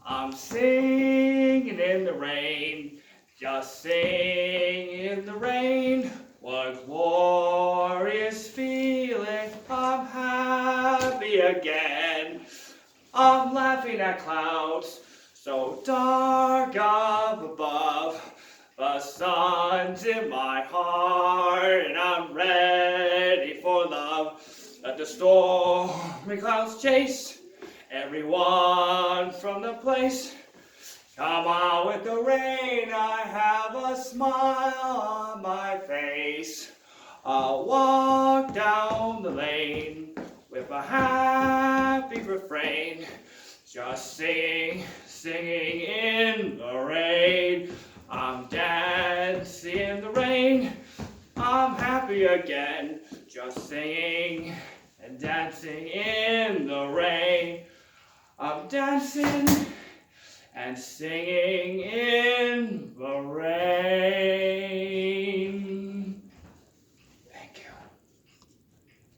I'm singing in the rain, just singing in the rain. What glorious feeling, I'm happy again. I'm laughing at clouds so dark up above. The sun's in my heart and I'm ready for love. Let the stormy clouds chase everyone from the place. Come on with the rain, I have a smile on my face. I'll walk down the lane with a happy refrain, just singing in the rain. I'm dancing in the rain, I'm happy again, just singing and dancing in the rain. I'm dancing and singing in the rain.